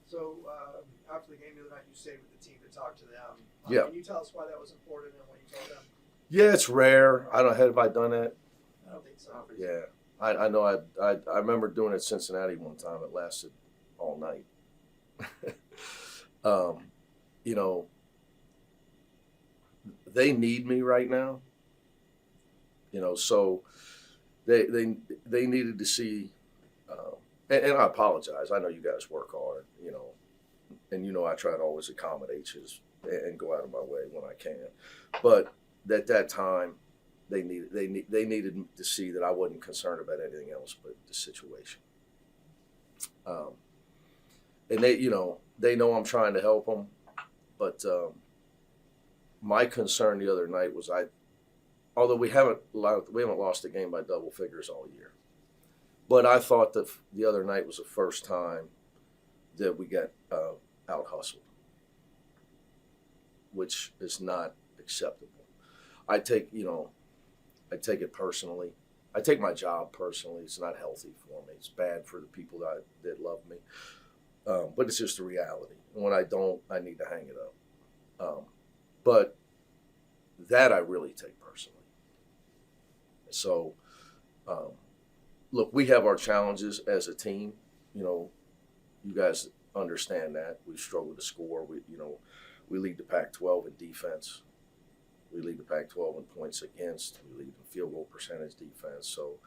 So after the game the other night, you stayed with the team to talk to them. Yeah. Can you tell us why that was important and what you told them? Yeah, it's rare. I don't have I done that? I don't think so. Yeah, I know. I remember doing it at Cincinnati one time. It lasted all night. You know, they need me right now. You know, so they needed to see. And I apologize. I know you guys work hard. You know, and you know I try to always accommodate you and go out of my way when I can. But at that time, they needed to see that I wasn't concerned about anything else but the situation. And they know I'm trying to help them, but my concern the other night was although we haven't lost a game by double figures all year, but I thought that the other night was the first time that we got out hustled, which is not acceptable. I take it personally. I take my job personally. It's not healthy for me. It's bad for the people that love me. But it's just a reality. And when I don't, I need to hang it up. But that I really take personally. So, look, we have our challenges as a team. You know, you guys understand that. We struggle to score. We lead the Pac-12 in defense. We lead the Pac-12 in points against. We lead in field goal percentage defense. So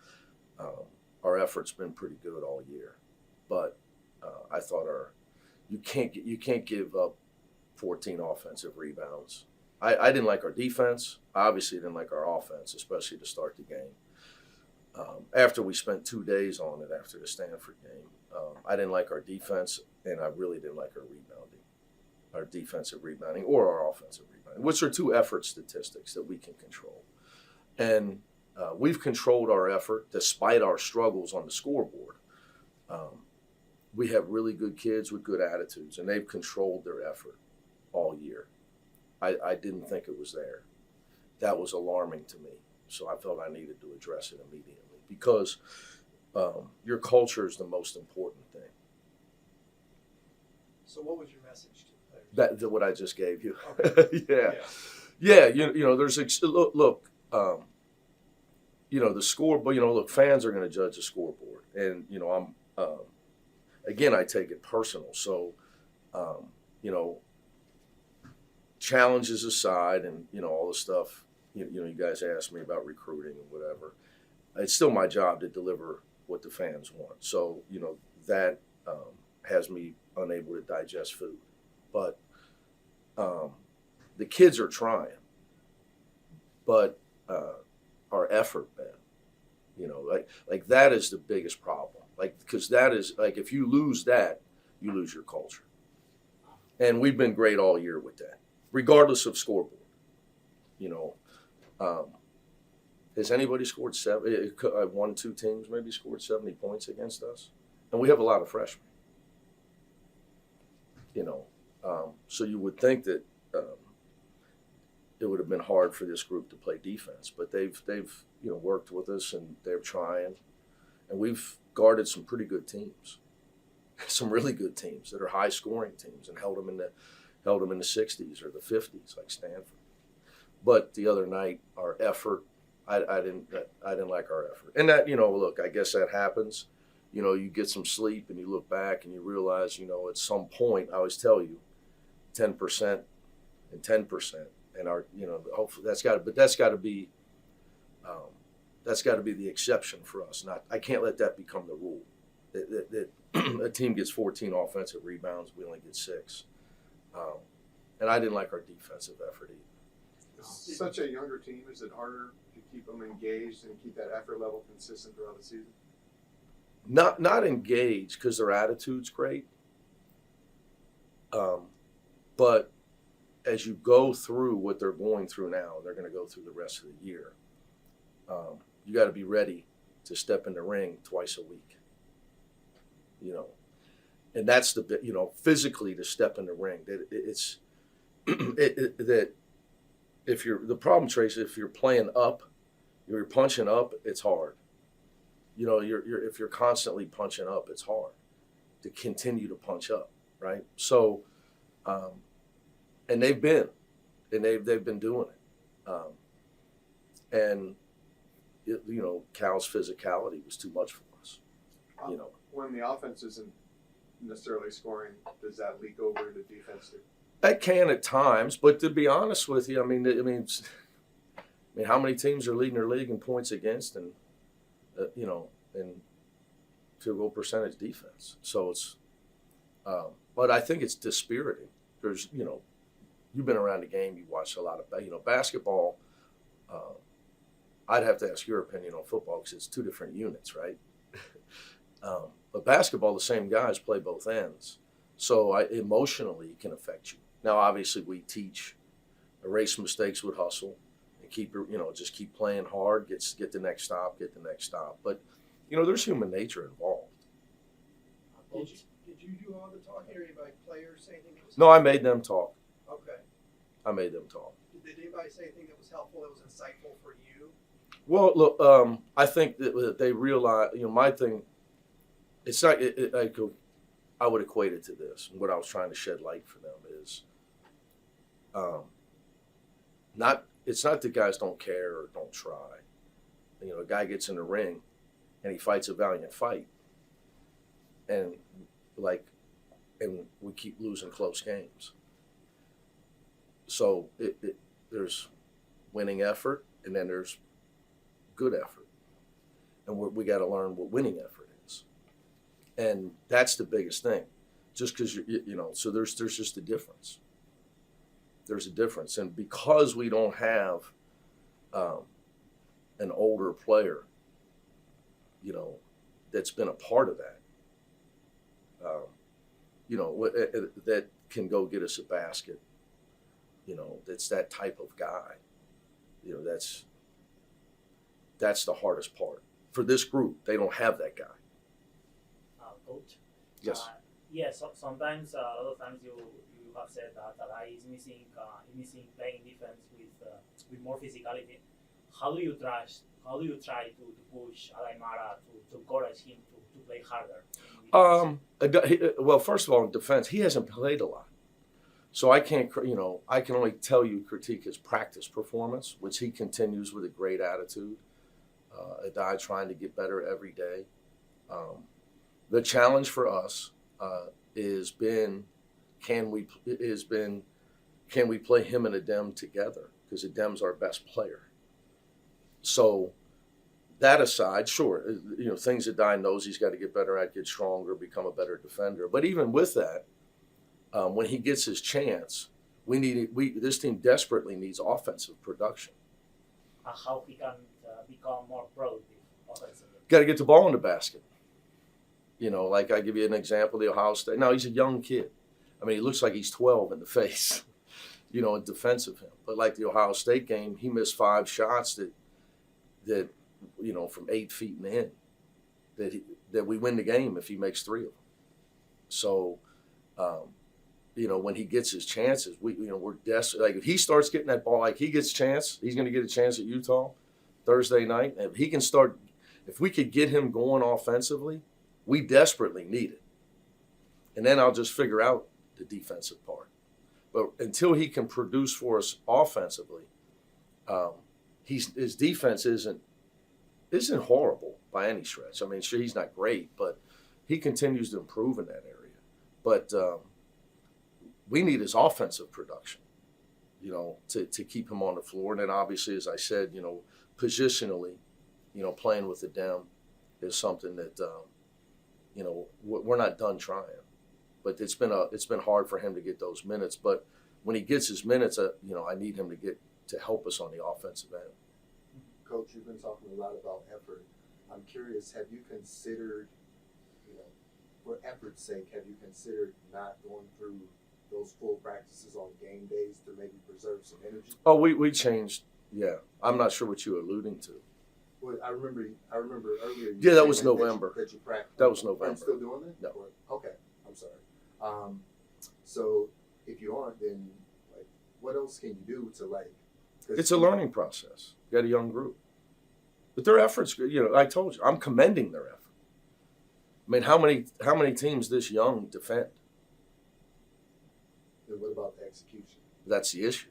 our effort's been pretty good all year. But I thought you can't give up 14 offensive rebounds. I didn't like our defense. I obviously didn't like our offense, especially to start the game. After we spent 2 days on it after the Stanford game, I didn't like our defense, and I really didn't like our defensive rebounding or our offensive rebounding, which are two effort statistics that we can control. And we've controlled our effort despite our struggles on the scoreboard. We have really good kids with good attitudes, and they've controlled their effort all year. I didn't think it was there. That was alarming to me, so I felt I needed to address it immediately because your culture is the most important thing. So what was your message to the players? That what I just gave you. Okay. Yeah. You know, there's look. The score, but look, fans are going to judge the scoreboard, and I'm again, I take it personal. So, challenges aside, and all the stuff. You guys asked me about recruiting and whatever. It's still my job to deliver what the fans want. So, that has me unable to digest food, but the kids are trying, but our effort, man, like that is the biggest problem. Because that is if you lose that, you lose your culture. And we've been great all year with that, regardless of scoreboard. Has anybody scored 2 teams maybe scored 70 points against us? And we have a lot of freshmen. So you would think that it would have been hard for this group to play defense, but they've worked with us and they're trying, and we've guarded some pretty good teams, some really good teams that are high scoring teams, and held them in the 60s or the 50s like Stanford. But the other night, our effort, I didn't like our effort, and that look, I guess that happens. You get some sleep and you look back and you realize, at some point, I always tell you, 10% and 10%, and our, hopefully that's got to be the exception for us. I can't let that become the rule. That a team gets 14 offensive rebounds, we only get 6, and I didn't like our defensive effort either. It's such a younger team. Is it harder to keep them engaged and keep that effort level consistent throughout the season? Not engaged because their attitude's great, but as you go through what they're going through now, they're going to go through the rest of the year. You got to be ready to step in the ring twice a week. And that's the bit. Physically to step in the ring. That if you're the problem, Tracy, if you're playing up, you're punching up, it's hard. If you're constantly punching up, it's hard to continue to punch up. right? So, and they've been doing it. And, Cal's physicality was too much for us, When the offense isn't necessarily scoring, does that leak over into defense too? That can at times, but to be honest with you, I mean, how many teams are leading their league in points against and, and field goal percentage defense? So it's, but I think it's dispiriting. There's, you've been around the game, you watched a lot of, basketball. I'd have to ask your opinion on football because it's two different units, right? But basketball, the same guys play both ends. So emotionally, it can affect you. Now, obviously, we teach erase mistakes with hustle and just keep playing hard, get the next stop. But, there's human nature involved. Did you do all the talking, or anybody players say anything that was No, I made them talk. Okay. I made them talk. Did anybody say anything that was helpful, that was insightful for you? Well, look, I think that they realize, my thing, it's not, I would equate it to this. And what I was trying to shed light for them is, it's not that guys don't care or don't try. A guy gets in the ring and he fights a valiant fight. And we keep losing close games. So there's winning effort and then there's good effort. And we got to learn what winning effort is. And that's the biggest thing. Just because, so there's just a difference. There's a difference. And because we don't have an older player, that's been a part of that, that can go get us a basket, that's that type of guy, that's the hardest part. For this group, they don't have that guy. Coach? Yes. Yes, sometimes, a lot of times you have said that guy is missing playing defense with more physicality. How do you try to push Alaimara to encourage him to play harder? Well, first of all, in defense, he hasn't played a lot. So I can't, I can only tell you critique his practice performance, which he continues with a great attitude. A guy trying to get better every day. The challenge for us can we play him and Adem together? Because Adem's our best player. So that aside, sure, things that Dye knows he's got to get better at, get stronger, become a better defender. But even with that, when he gets his chance, this team desperately needs offensive production. How he can become more productive offensively? Got to get the ball in the basket. Like I give you an example, the Ohio State. Now, he's a young kid. I mean, he looks like he's 12 in the face, in defense of him. But like the Ohio State game, he missed 5 shots that from 8 feet and in, that we win the game if he makes 3 of them. So, when he gets his chances, we're desperate. Like if he starts getting that ball, like he gets a chance, he's going to get a chance at Utah Thursday night. And if we could get him going offensively, we desperately need it. And then I'll just figure out the defensive part. But until he can produce for us offensively, his defense isn't horrible by any stretch. I mean, sure, he's not great, but he continues to improve in that area. But we need his offensive production, to keep him on the floor. And then obviously, as I said, positionally, playing with the Dem is something that, we're not done trying. But it's been hard for him to get those minutes. But when he gets his minutes, I need him to help us on the offensive end. Coach, you've been talking a lot about effort. I'm curious, have you considered, for effort's sake, have you considered not going through those full practices on game days to maybe preserve some energy? Oh, we changed. Yeah, I'm not sure what you're alluding to. Well, I remember earlier. Yeah, that was November. That you practiced. That was November. Are you still doing that? No. Okay, I'm sorry. So if you aren't, then what else can you do to It's a learning process. You got a young group, but their efforts. I told you, I'm commending their effort. I mean, how many teams this young defend? Then what about the execution? That's the issue.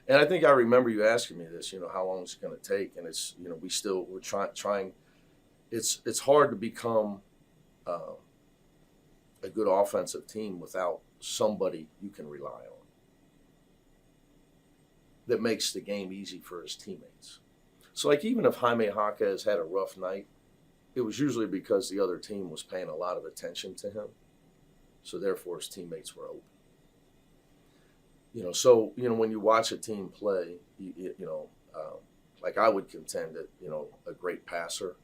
And I think I remember you asking me this, how long is it going to take? And it's, we're trying. It's hard to become a good offensive team without somebody you can rely on that makes the game easy for his teammates. So, like, even if Jaime Jaquez had a rough night, it was usually because the other team was paying a lot of attention to him. So, therefore, his teammates were open. So, when you watch a team play, like I would contend that, a great passer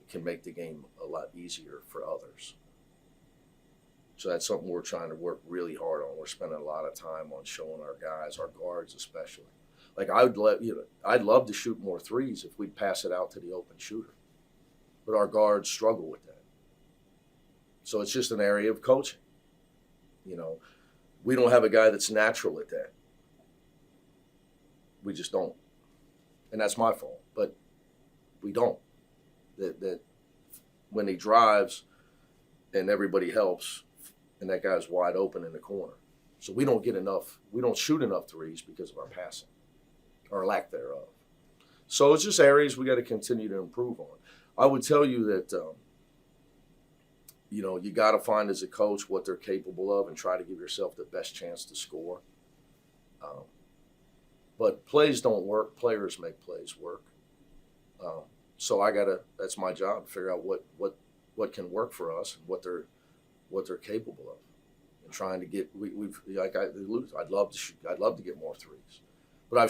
can make the game a lot easier for others. So that's something we're trying to work really hard on. We're spending a lot of time on showing our guys, our guards especially. Like I'd love to shoot more threes if we'd pass it out to the open shooter. But our guards struggle with that. So it's just an area of coaching. We don't have a guy that's natural at that. We just don't. And that's my fault. But we don't. That when he drives and everybody helps and that guy's wide open in the corner. So we don't shoot enough threes because of our passing or lack thereof. So it's just areas we got to continue to improve on. I would tell you that, you got to find as a coach what they're capable of and try to give yourself the best chance to score. But plays don't work. Players make plays work. So that's my job, to figure out what can work for us and what they're capable of. And trying to get, I'd love to shoot. I'd love to get more threes. But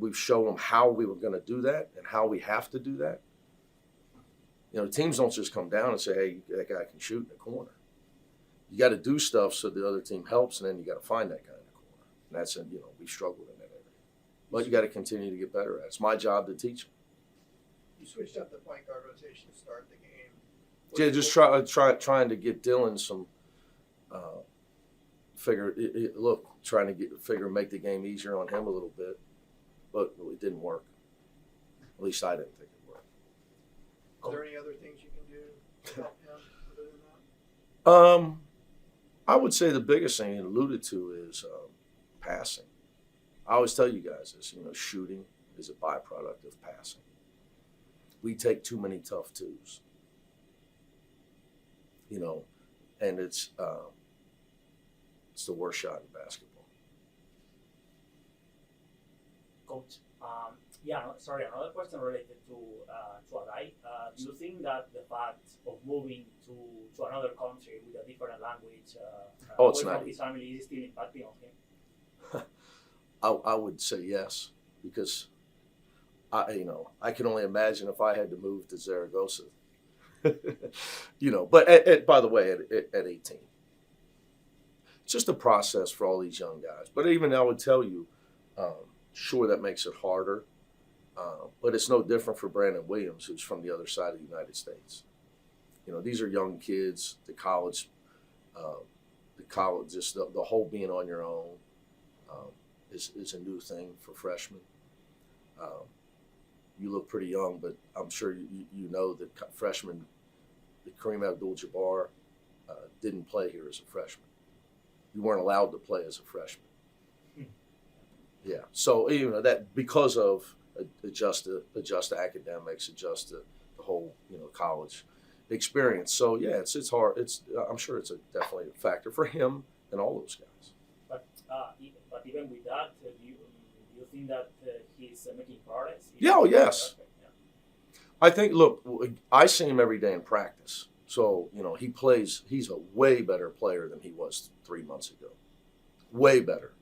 we've shown them how we were going to do that and how we have to do that. Teams don't just come down and say, hey, that guy can shoot in the corner. You got to do stuff so the other team helps, and then you got to find that guy in the corner. And that's, we struggled in that area. But you got to continue to get better at it. It's my job to teach them. You switched up the point guard rotation to start the game. Yeah, just trying to get Dylan some make the game easier on him a little bit, but it didn't work. At least I didn't think it worked. Are there any other things you can do to help him other than that? I would say the biggest thing he alluded to is passing. I always tell you guys this, shooting is a byproduct of passing. We take too many tough twos. And it's the worst shot in basketball. Coach, another question related to Adai. Do you think that the fact of moving to another country with a different language it's away not from his family is still impacting on him? I would say yes, because I can only imagine if I had to move to Zaragoza. But by the way, at 18, it's just a process for all these young guys. But even I would tell you, sure, that makes it harder, but it's no different for Brandon Williams, who's from the other side of the United States. These are young kids. The college, just the whole being on your own is a new thing for freshmen. You look pretty young, but I'm sure you know that freshmen, Kareem Abdul-Jabbar, didn't play here as a freshman. You weren't allowed to play as a freshman. Yeah, so that because of adjust to academics, adjust to the whole college experience. So yeah, it's hard. I'm sure it's definitely a factor for him and all those guys. But even with that, do you think that he's making progress? Yeah, yes. Yeah. I think. Look, I see him every day in practice. So he plays. He's a way better player than he was 3 months ago. Way better.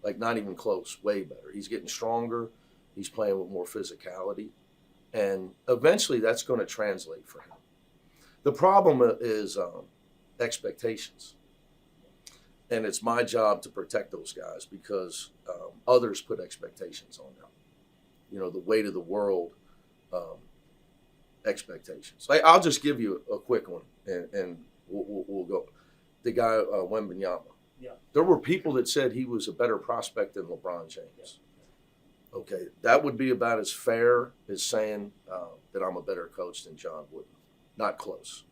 Like not even close. Way better. He's getting stronger. He's playing with more physicality, and eventually that's going to translate for him. The problem is expectations. And it's my job to protect those guys because others put expectations on them. The weight of the world, expectations. I'll just give you a quick one, and we'll go. The guy, Wembanyama. Yeah. There were people that said he was a better prospect than LeBron James. Yeah. Okay, that would be about as fair as saying that I'm a better coach than John Wooden. Not close.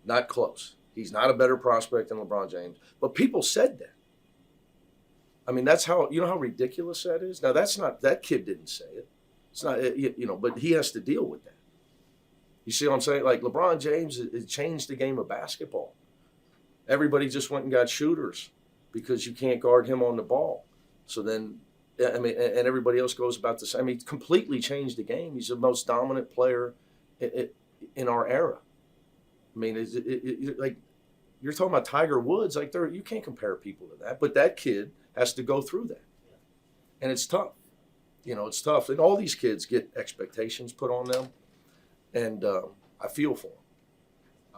Not close. He's not a better prospect than LeBron James. But people said that. I mean, that's how, you know how ridiculous that is? Now, that kid didn't say it. It's not, but he has to deal with that. You see what I'm saying? Like, LeBron James, it changed the game of basketball. Everybody just went and got shooters because you can't guard him on the ball. So then, I mean, and everybody else goes about the same. I mean, completely changed the game. He's the most dominant player in our era. I mean, like, you're talking about Tiger Woods. Like, you can't compare people to that. But that kid has to go through that. And it's tough. It's tough. And all these kids get expectations put on them. And I feel for him.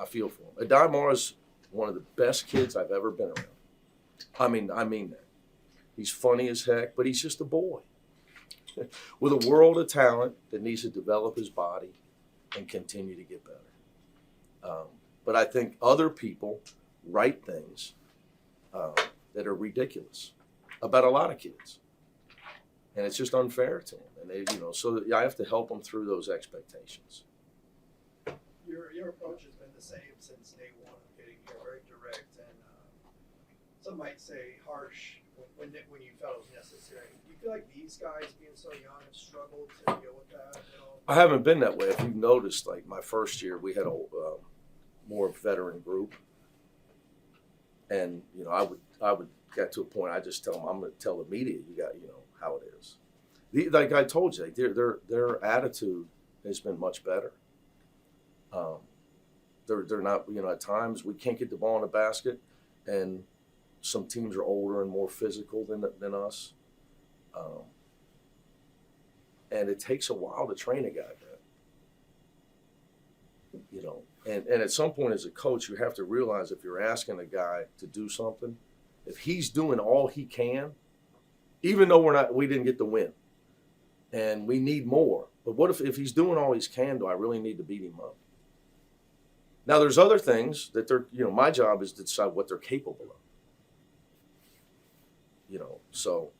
Adai one of the best kids I've ever been around. I mean that. He's funny as heck, but he's just a boy with a world of talent that needs to develop his body and continue to get better. But I think other people write things that are ridiculous about a lot of kids, and it's just unfair to them. And so I have to help them through those expectations. Your approach has been the same since day one. Okay, you're very direct, and some might say harsh when you felt it was necessary. Do you feel like these guys, being so young, have struggled to deal with that? I haven't been that way. If you've noticed, like my first year, we had a more veteran group, and I would get to a point. I just tell them, I'm going to tell the media, you got how it is. Like I told you, their attitude has been much better. They're not, at times we can't get the ball in the basket, and some teams are older and more physical than us. And it takes a while to train a guy that, and at some point as a coach, you have to realize if you're asking a guy to do something, if he's doing all he can, even though we didn't get the win and we need more, but what if he's doing all he can, do I really need to beat him up? Now, there's other things that my job is to decide what they're capable of. So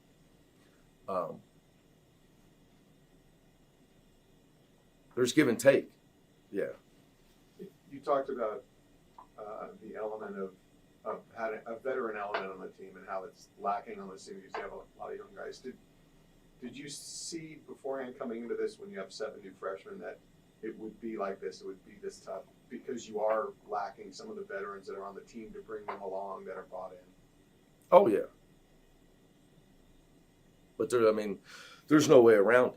there's give and take. Yeah. You talked about the element of having a veteran element on the team and how it's lacking on the team because you have a lot of young guys. Did you see beforehand coming into this when you have 7 new freshmen that it would be like this, it would be this tough because you are lacking some of the veterans that are on the team to bring them along that are bought in? Oh, yeah. But there's no way around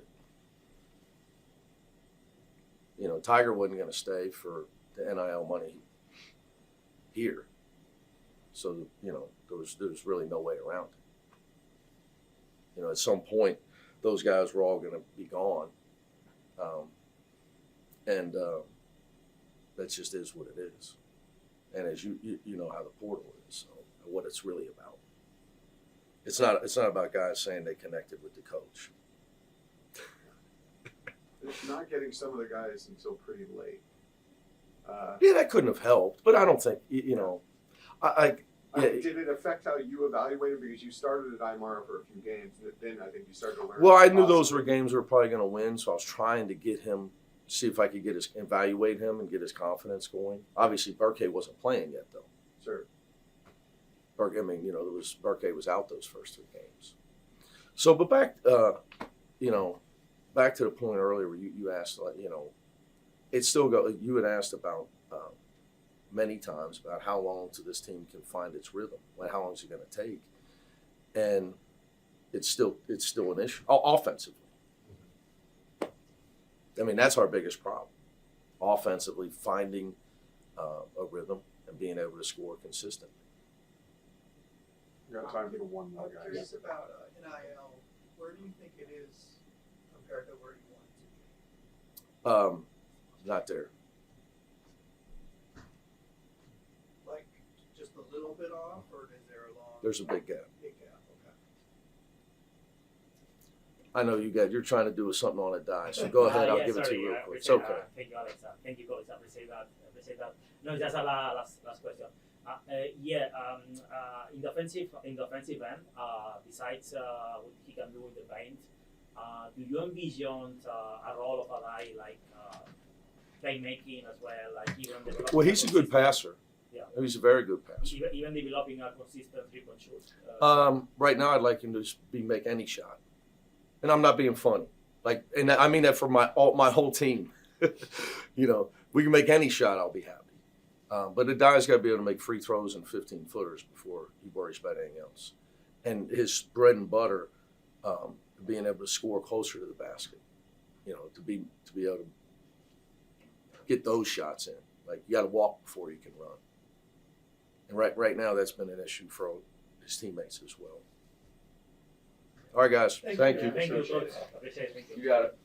it. Tiger wasn't going to stay for the NIL money here. So, there's really no way around it. At some point, those guys were all going to be gone. And that just is what it is. And as you know how the portal is, so what it's really about. It's not about guys saying they connected with the coach. It's not getting some of the guys until pretty late. Yeah, that couldn't have helped, but I don't think Did it affect how you evaluated? Because you started at Aymara for a few games, and then I think you started to learn. Well, I knew those were games we were probably going to win, so I was trying to get him, see if I could evaluate him and get his confidence going. Obviously, Burke wasn't playing yet, though. Sure. Burke was out those first 3 games. So, but back to the point earlier where you asked, it's still you had asked about many times about how long till this team can find its rhythm, how long is it going to take, and it's still an issue offensively. I mean, that's our biggest problem, offensively finding a rhythm and being able to score consistently. You got time for one more, I'm guys. curious about NIL. Where do you think it is compared to where you want it to be? Not there. Like just a little bit off, or is there a long? There's a big gap. Big gap. Okay. I know you're trying to do something on a die, so go ahead. I'll give it to you real quick. It's okay. Thank you, Alex. Thank you, coach. Appreciate that. No, just a last question. In the offensive end, besides what he can do in the paint, do you envision a role of a guy like playmaking as well, like even the? Well, he's a good passer. Yeah. He's a very good passer. Even developing a consistent 3-point shoot. Right now, I'd like him to just make any shot, and I'm not being funny. Like, and I mean that for my whole team. You know, we can make any shot, I'll be happy. But the guy's got to be able to make free throws and 15-footers before he worries about anything else. And his bread and butter, being able to score closer to the basket. You know, to be able to get those shots in. Like, you got to walk before you can run. And right now, that's been an issue for his teammates as well. All right, guys. Thank you. Thank you, Coach. Appreciate it. Thank you. You got it.